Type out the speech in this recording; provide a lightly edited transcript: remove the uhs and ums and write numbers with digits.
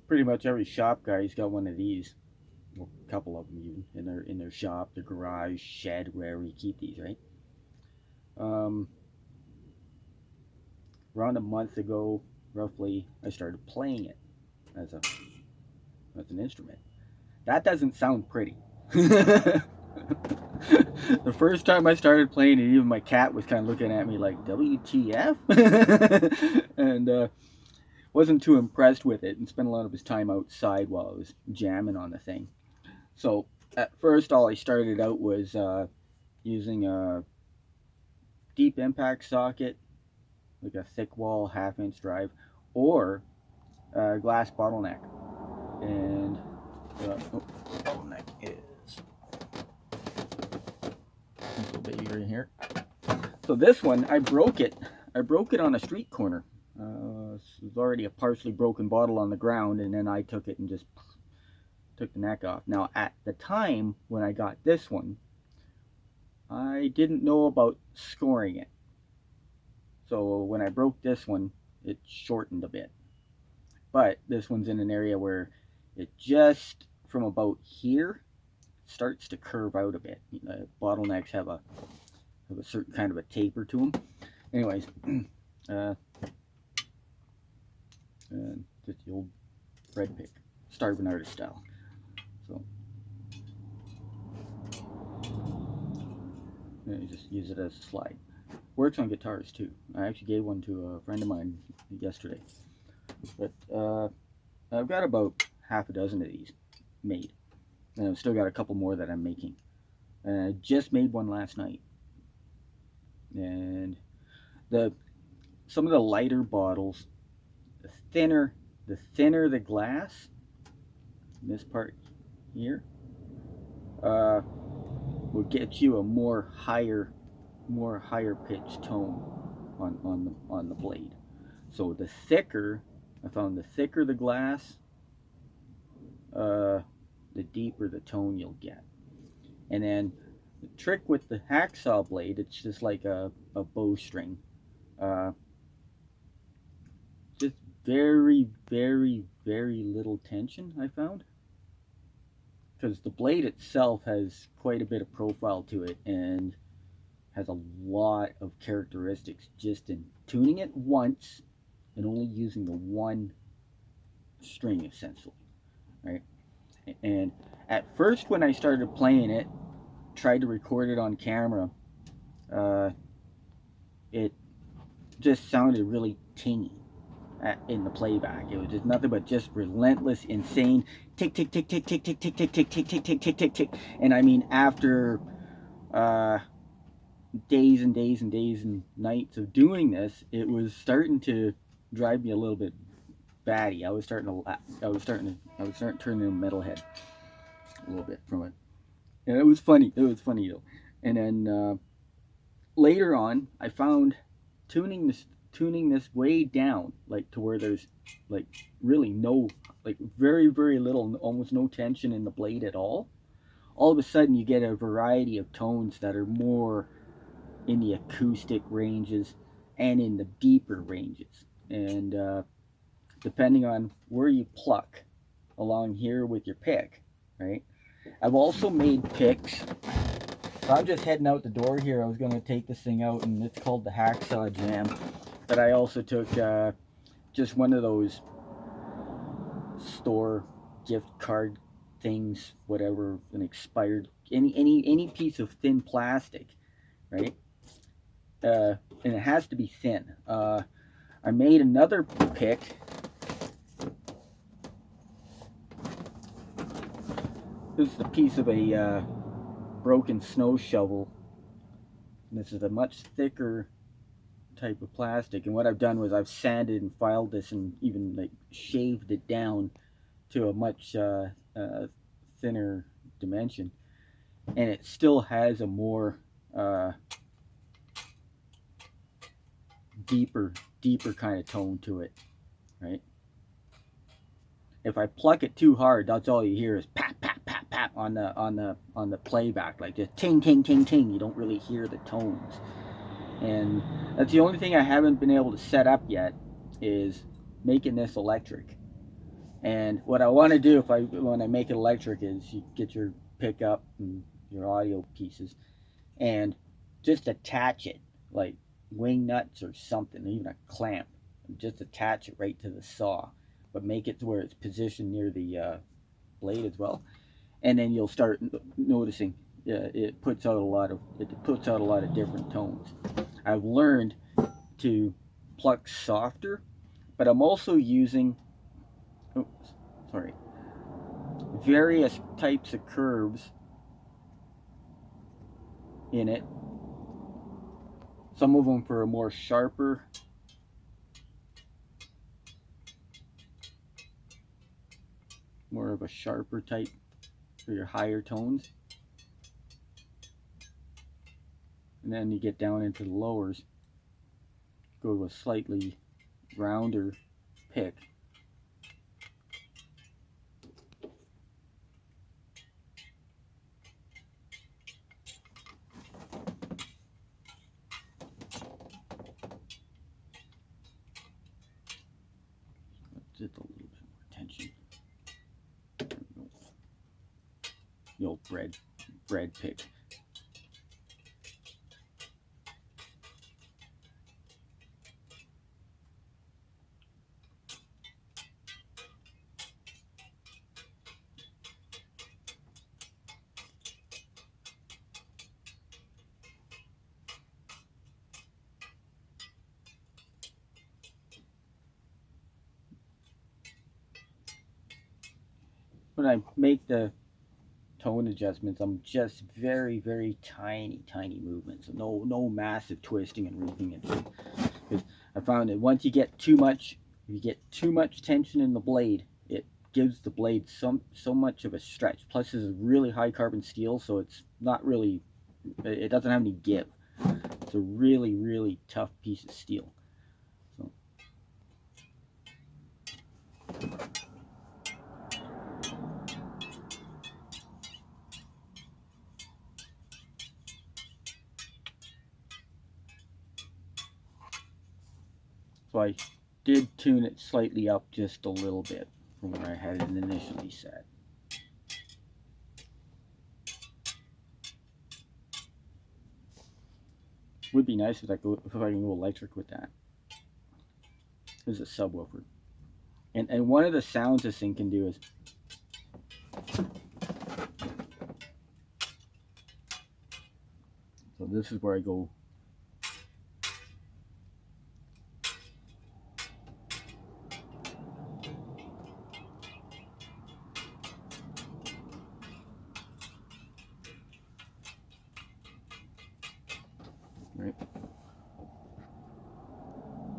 pretty much every shop guy's got one of these, well, a couple of them even in their shop, their garage, shed, wherever you keep these, right? Um, Around a month ago, roughly, I started playing it as a as an instrument. That doesn't sound pretty. The first time I started playing it, even my cat was kind of looking at me like WTF, and wasn't too impressed with it, and spent a lot of his time outside while I was jamming on the thing. So at first, all I started out was using a deep impact socket, like a thick wall half-inch drive, or a glass bottleneck. And bottleneck is a little bigger in here. So this one, I broke it. I broke it on a street corner. It was already a partially broken bottle on the ground, and then I took it and just took the neck off. Now, at the time when I got this one, I didn't know about scoring it. So when I broke this one, it shortened a bit. But this one's in an area where it just from about here starts to curve out a bit. Bottlenecks have a certain kind of a taper to them. Anyways, uh, just the old thread pick, starving artist style. So you just use it as a slide. Works on guitars too. I actually gave one to a friend of mine yesterday. But I've got about half a dozen of these made, and I've still got a couple more that I'm making. And I just made one last night. And some of the lighter bottles, the thinner the glass, this part here, will get you a more higher pitched tone on the blade. So the thicker, I found the thicker the glass, the deeper the tone you'll get. And then the trick with the hacksaw blade, it's just like a bowstring. Just very, very, very little tension, I found. Because the blade itself has quite a bit of profile to it and has a lot of characteristics just in tuning it once and only using the one string essentially, right? And at first when I started playing it, tried to record it on camera, it just sounded really tingy in the playback. It was just nothing but just relentless, insane tick tick tick tick tick tick tick tick tick tick tick tick tick tick tick. And I mean, after days and days and days and nights of doing this, it was starting to drive me a little bit batty. I was starting to turn into a metalhead a little bit from it, and it was funny. It was funny though. And then later on, I found tuning this way down, like to where there's like really no, like very very little, almost no tension in the blade at all. All of a sudden, you get a variety of tones that are more in the acoustic ranges and in the deeper ranges. And depending on where you pluck along here with your pick, right? I've also made picks. So I'm just heading out the door here. I was going to take this thing out, and it's called the Hacksaw Jam. But I also took just one of those store gift card things, whatever, an expired, any piece of thin plastic, right? And it has to be thin. I made another pick. This is a piece of a broken snow shovel. And this is a much thicker type of plastic. And what I've done was I've sanded and filed this and even like shaved it down to a much thinner dimension. And it still has a more deeper kind of tone to it, right? If I pluck it too hard, that's all you hear is pap pap pap pap on the playback, like just ting ting ting ting. You don't really hear the tones, and that's the only thing I haven't been able to set up yet is making this electric. And what I want to do when I make it electric is you get your pickup and your audio pieces and just attach it like wing nuts or something, even a clamp, and just attach it right to the saw, but make it to where it's positioned near the blade as well, and then you'll start noticing it puts out a lot of different tones. I've learned to pluck softer, but I'm also using oops, sorry, various types of curves in it. Some of them for a more sharper, more of a sharper type for your higher tones. And then you get down into the lowers, go to a slightly rounder pick. Just a little bit more tension. The old bread pick. When I make the tone adjustments, I'm just very, very tiny movements. No massive twisting and reaping. Because I found that once you get too much, if you get too much tension in the blade, it gives the blade so much of a stretch. Plus, this is really high carbon steel, so it's not really, it doesn't have any give. It's a really tough piece of steel. So. So I did tune it slightly up just a little bit from where I had it initially set. Would be nice if I can go electric with that. This is a subwoofer. And one of the sounds this thing can do is so this is where I go right.